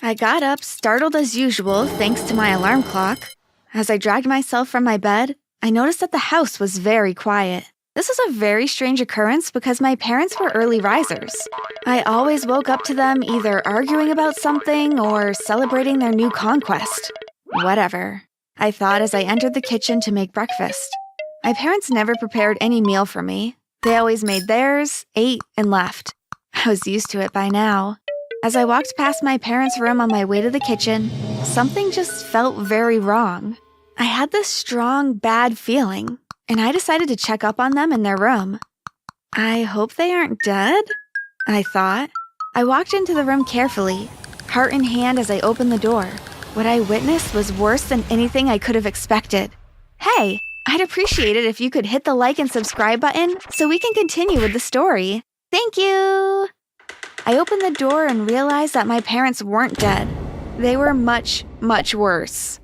I got up, startled as usual, thanks to my alarm clock. As I dragged myself from my bed, I noticed that the house was very quiet. This was a very strange occurrence because my parents were early risers. I always woke up to them either arguing about something or celebrating their new conquest. Whatever, I thought as I entered the kitchen to make breakfast. My parents never prepared any meal for me. They always made theirs, ate, and left. I was used to it by now. As I walked past my parents' room on my way to the kitchen, something just felt very wrong. I had this strong, bad feeling, and I decided to check up on them in their room. I hope they aren't dead, I thought. I walked into the room carefully, heart in hand as I opened the door. What I witnessed was worse than anything I could have expected. Hey, I'd appreciate it if you could hit the like and subscribe button so we can continue with the story. Thank you! I opened the door and realized that my parents weren't dead. They were much, much worse.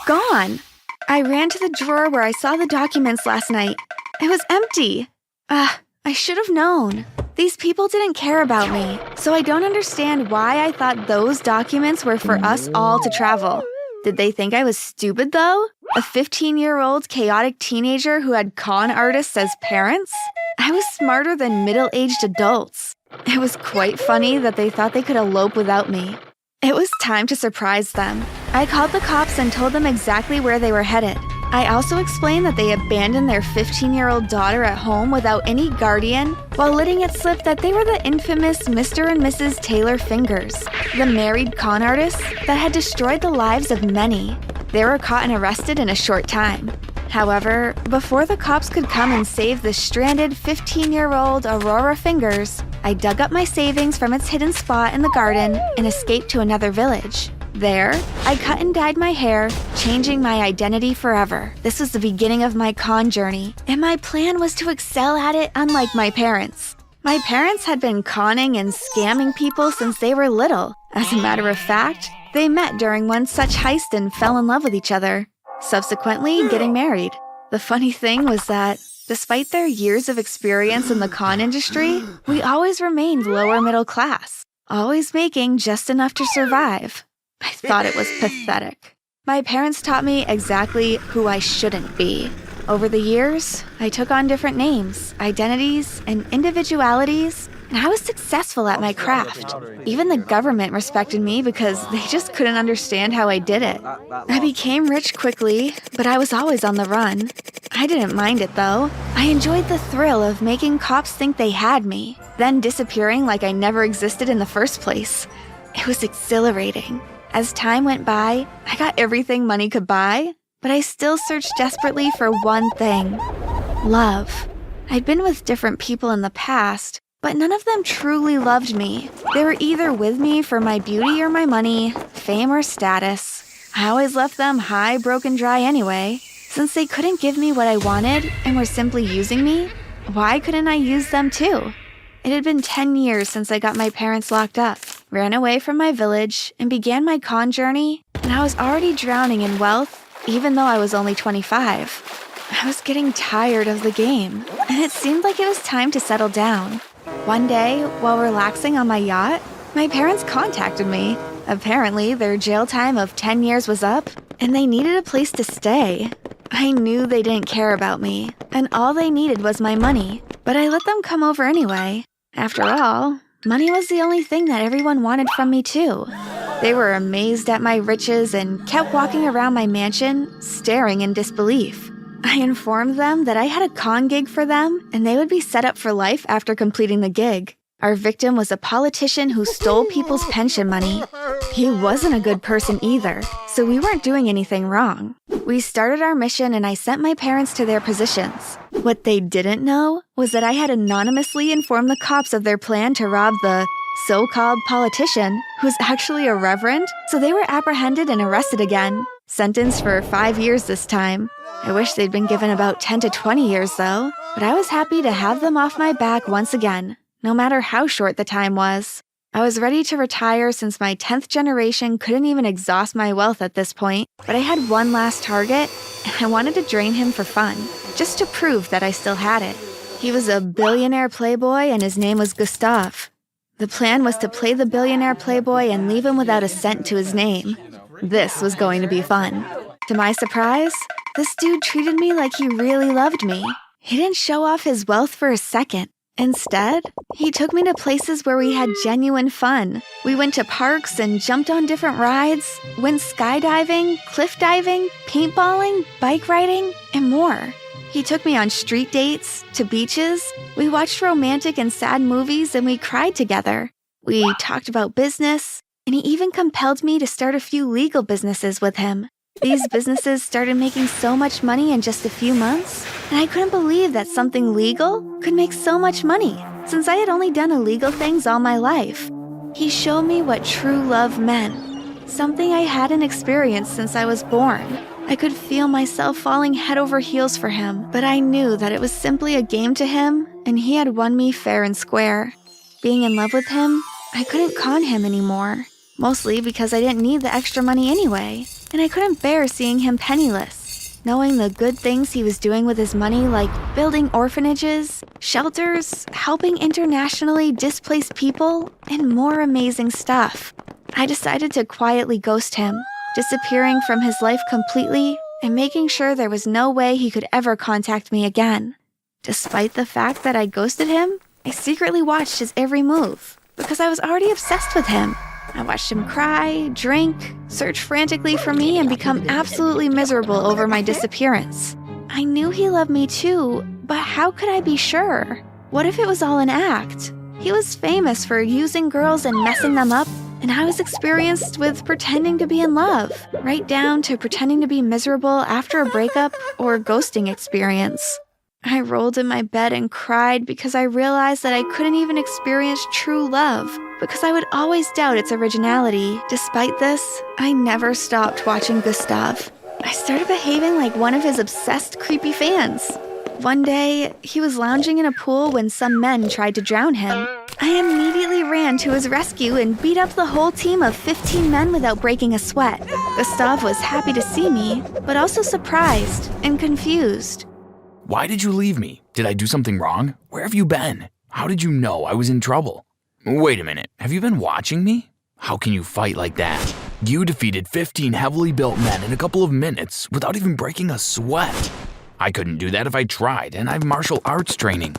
Gone! I ran to the drawer where I saw the documents last night. It was empty. I should have known. These people didn't care about me, so I don't understand why I thought those documents were for us all to travel. Did they think I was stupid, though? A 15-year-old chaotic teenager who had con artists as parents? I was smarter than middle-aged adults. It was quite funny that they thought they could elope without me. It was time to surprise them. I called the cops and told them exactly where they were headed. I also explained that they abandoned their 15-year-old daughter at home without any guardian, while letting it slip that they were the infamous Mr. and Mrs. Taylor Fingers, the married con artists that had destroyed the lives of many. They were caught and arrested in a short time. However, before the cops could come and save the stranded 15-year-old Aurora Fingers, I dug up my savings from its hidden spot in the garden and escaped to another village. There, I cut and dyed my hair, changing my identity forever. This was the beginning of my con journey, and my plan was to excel at it unlike my parents. My parents had been conning and scamming people since they were little. As a matter of fact, they met during one such heist and fell in love with each other, subsequently getting married. The funny thing was that, despite their years of experience in the con industry, we always remained lower middle class, always making just enough to survive. I thought it was pathetic. My parents taught me exactly who I shouldn't be. Over the years, I took on different names, identities, and individualities, and I was successful at my craft. Even the government respected me because they just couldn't understand how I did it. I became rich quickly, but I was always on the run. I didn't mind it, though. I enjoyed the thrill of making cops think they had me, then disappearing like I never existed in the first place. It was exhilarating. As time went by, I got everything money could buy, but I still searched desperately for one thing: love. I'd been with different people in the past, but none of them truly loved me. They were either with me for my beauty or my money, fame or status. I always left them high, broken, dry anyway. Since they couldn't give me what I wanted and were simply using me, why couldn't I use them too? It had been 10 years since I got my parents locked up, ran away from my village, and began my con journey, and I was already drowning in wealth, even though I was only 25. I was getting tired of the game, and it seemed like it was time to settle down. One day, while relaxing on my yacht, my parents contacted me. Apparently, their jail time of 10 years was up, and they needed a place to stay. I knew they didn't care about me, and all they needed was my money, but I let them come over anyway. After all, money was the only thing that everyone wanted from me too. They were amazed at my riches and kept walking around my mansion, staring in disbelief. I informed them that I had a con gig for them, and they would be set up for life after completing the gig. Our victim was a politician who stole people's pension money. He wasn't a good person either, so we weren't doing anything wrong. We started our mission and I sent my parents to their positions. What they didn't know was that I had anonymously informed the cops of their plan to rob the so-called politician, who's actually a reverend, so they were apprehended and arrested again, sentenced for 5 years this time. I wish they'd been given about 10 to 20 years though, but I was happy to have them off my back once again, no matter how short the time was. I was ready to retire since my 10th generation couldn't even exhaust my wealth at this point, but I had one last target, and I wanted to drain him for fun, just to prove that I still had it. He was a billionaire playboy and his name was Gustav. The plan was to play the billionaire playboy and leave him without a cent to his name. This was going to be fun. To my surprise, this dude treated me like he really loved me. He didn't show off his wealth for a second. Instead, he took me to places where we had genuine fun. We went to parks and jumped on different rides, went skydiving, cliff diving, paintballing, bike riding, and more. He took me on street dates, to beaches. We watched romantic and sad movies and we cried together. We talked about business, and he even compelled me to start a few legal businesses with him. These businesses started making so much money in just a few months, and I couldn't believe that something legal could make so much money, since I had only done illegal things all my life. He showed me what true love meant, something I hadn't experienced since I was born. I could feel myself falling head over heels for him, but I knew that it was simply a game to him, and he had won me fair and square. Being in love with him, I couldn't con him anymore, mostly because I didn't need the extra money anyway, and I couldn't bear seeing him penniless. Knowing the good things he was doing with his money, like building orphanages, shelters, helping internationally displaced people, and more amazing stuff, I decided to quietly ghost him, disappearing from his life completely and making sure there was no way he could ever contact me again. Despite the fact that I ghosted him, I secretly watched his every move because I was already obsessed with him. I watched him cry, drink, search frantically for me, and become absolutely miserable over my disappearance. I knew he loved me too, but how could I be sure? What if it was all an act? He was famous for using girls and messing them up, and I was experienced with pretending to be in love, right down to pretending to be miserable after a breakup or ghosting experience. I rolled in my bed and cried because I realized that I couldn't even experience true love because I would always doubt its originality. Despite this, I never stopped watching Gustav. I started behaving like one of his obsessed, creepy fans. One day, he was lounging in a pool when some men tried to drown him. I immediately ran to his rescue and beat up the whole team of 15 men without breaking a sweat. Gustav was happy to see me, but also surprised and confused. Why did you leave me? Did I do something wrong? Where have you been? How did you know I was in trouble? Wait a minute, have you been watching me? How can you fight like that? You defeated 15 heavily built men in a couple of minutes without even breaking a sweat. I couldn't do that if I tried, and I have martial arts training.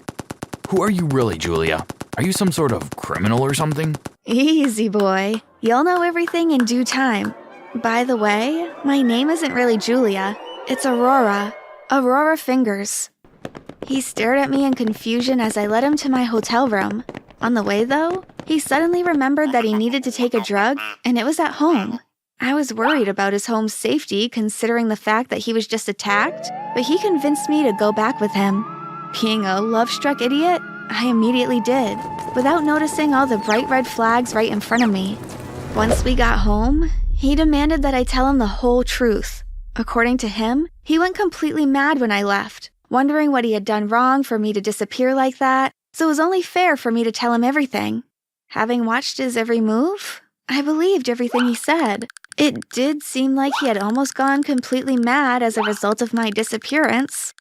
Who are you really, Julia? Are you some sort of criminal or something? Easy, boy. You'll know everything in due time. By the way, my name isn't really Julia. It's Aurora. Aurora Fingers. He stared at me in confusion as I led him to my hotel room. On the way, though, he suddenly remembered that he needed to take a drug, and it was at home. I was worried about his home's safety considering the fact that he was just attacked, but he convinced me to go back with him. Being a love-struck idiot, I immediately did, without noticing all the bright red flags right in front of me. Once we got home, he demanded that I tell him the whole truth. According to him, he went completely mad when I left, wondering what he had done wrong for me to disappear like that, so it was only fair for me to tell him everything. Having watched his every move, I believed everything he said. It did seem like he had almost gone completely mad as a result of my disappearance.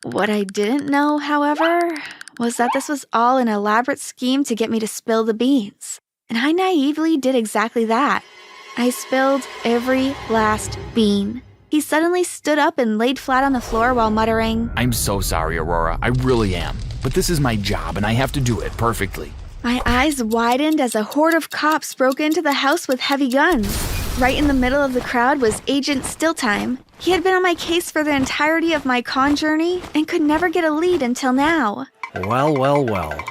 What I didn't know, however, was that this was all an elaborate scheme to get me to spill the beans. And I naively did exactly that. I spilled every last bean. He suddenly stood up and laid flat on the floor while muttering, I'm so sorry, Aurora. I really am. But this is my job and I have to do it perfectly. My eyes widened as a horde of cops broke into the house with heavy guns. Right in the middle of the crowd was Agent Storytime. He had been on my case for the entirety of my con journey and could never get a lead until now. Well,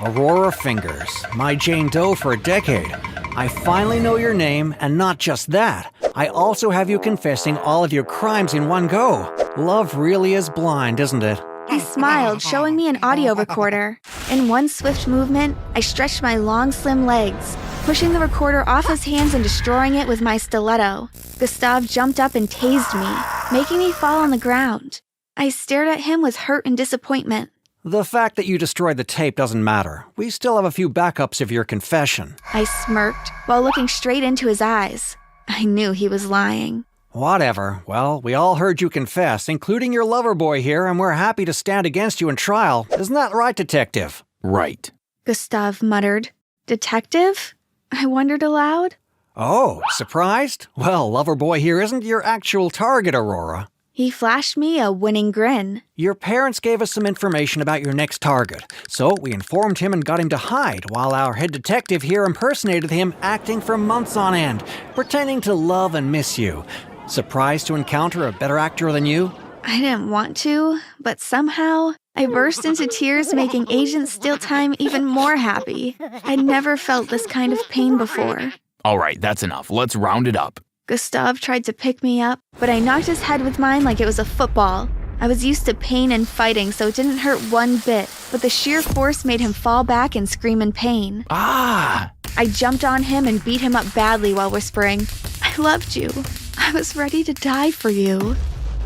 Aurora Fingers, my Jane Doe for a decade. I finally know your name, and not just that. I also have you confessing all of your crimes in one go. Love really is blind, isn't it? He smiled, showing me an audio recorder. In one swift movement, I stretched my long, slim legs, pushing the recorder off his hands and destroying it with my stiletto. Gustav jumped up and tased me, making me fall on the ground. I stared at him with hurt and disappointment. The fact that you destroyed the tape doesn't matter. We still have a few backups of your confession. I smirked while looking straight into his eyes. I knew he was lying. Whatever. Well, we all heard you confess, including your lover boy here, and we're happy to stand against you in trial. Isn't that right, Detective? Right. Gustav muttered. Detective? I wondered aloud. Oh, surprised? Well, lover boy here isn't your actual target, Aurora. He flashed me a winning grin. Your parents gave us some information about your next target, so we informed him and got him to hide while our head detective here impersonated him, acting for months on end, pretending to love and miss you. Surprised to encounter a better actor than you? I didn't want to, but somehow I burst into tears, making Agent Storytime even more happy. I'd never felt this kind of pain before. All right, that's enough. Let's round it up. Gustav tried to pick me up, but I knocked his head with mine like it was a football. I was used to pain and fighting, so it didn't hurt one bit, but the sheer force made him fall back and scream in pain. Ah! I jumped on him and beat him up badly while whispering, "I loved you. I was ready to die for you."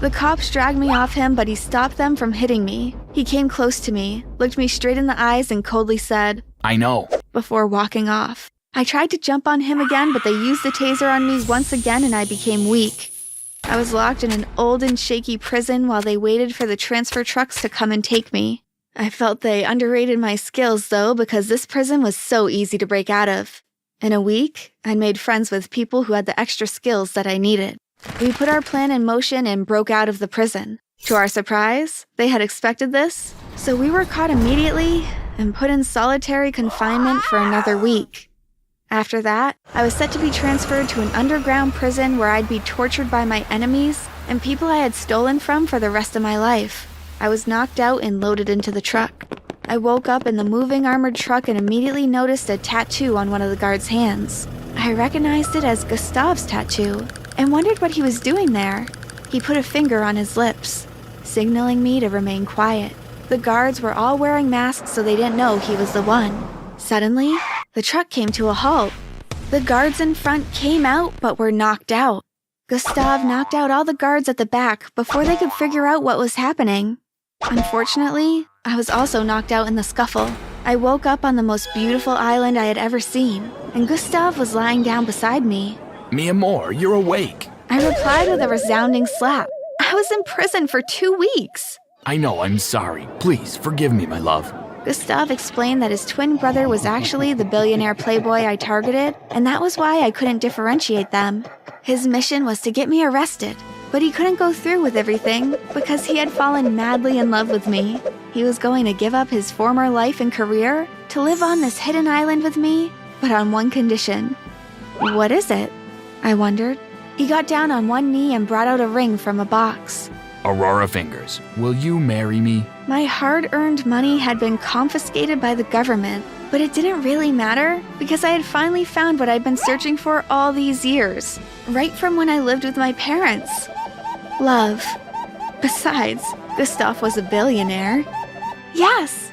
The cops dragged me off him, but he stopped them from hitting me. He came close to me, looked me straight in the eyes, and coldly said, I know. before walking off. I tried to jump on him again, but they used the taser on me once again and I became weak. I was locked in an old and shaky prison while they waited for the transfer trucks to come and take me. I felt they underrated my skills though, because this prison was so easy to break out of. In a week, I made friends with people who had the extra skills that I needed. We put our plan in motion and broke out of the prison. To our surprise, they had expected this, so we were caught immediately and put in solitary confinement for another week. After that, I was set to be transferred to an underground prison where I'd be tortured by my enemies and people I had stolen from for the rest of my life. I was knocked out and loaded into the truck. I woke up in the moving armored truck and immediately noticed a tattoo on one of the guards' hands. I recognized it as Gustav's tattoo and wondered what he was doing there. He put a finger on his lips, signaling me to remain quiet. The guards were all wearing masks so they didn't know he was the one. Suddenly, the truck came to a halt. The guards in front came out but were knocked out. Gustav knocked out all the guards at the back before they could figure out what was happening. Unfortunately, I was also knocked out in the scuffle. I woke up on the most beautiful island I had ever seen, and Gustav was lying down beside me. Mi amor, you're awake. I replied with a resounding slap. I was in prison for 2 weeks. I know, I'm sorry. Please, forgive me, my love. Gustav explained that his twin brother was actually the billionaire playboy I targeted, and that was why I couldn't differentiate them. His mission was to get me arrested, but he couldn't go through with everything because he had fallen madly in love with me. He was going to give up his former life and career to live on this hidden island with me, but on one condition. What is it? I wondered. He got down on one knee and brought out a ring from a box. Aurora Fingers, will you marry me? My hard-earned money had been confiscated by the government, but it didn't really matter because I had finally found what I'd been searching for all these years, right from when I lived with my parents. Love. Besides, Gustav was a billionaire. Yes,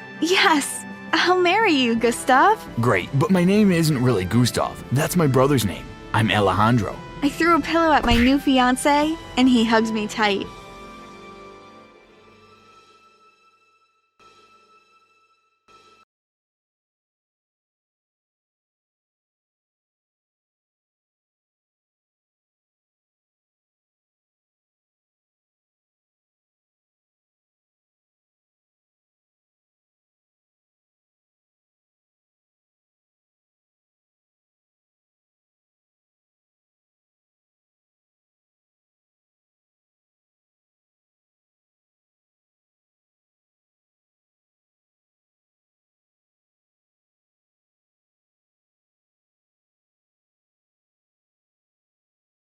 I'll marry you, Gustav. Great, but my name isn't really Gustav. That's my brother's name. I'm Alejandro. I threw a pillow at my new fiancé, and he hugged me tight.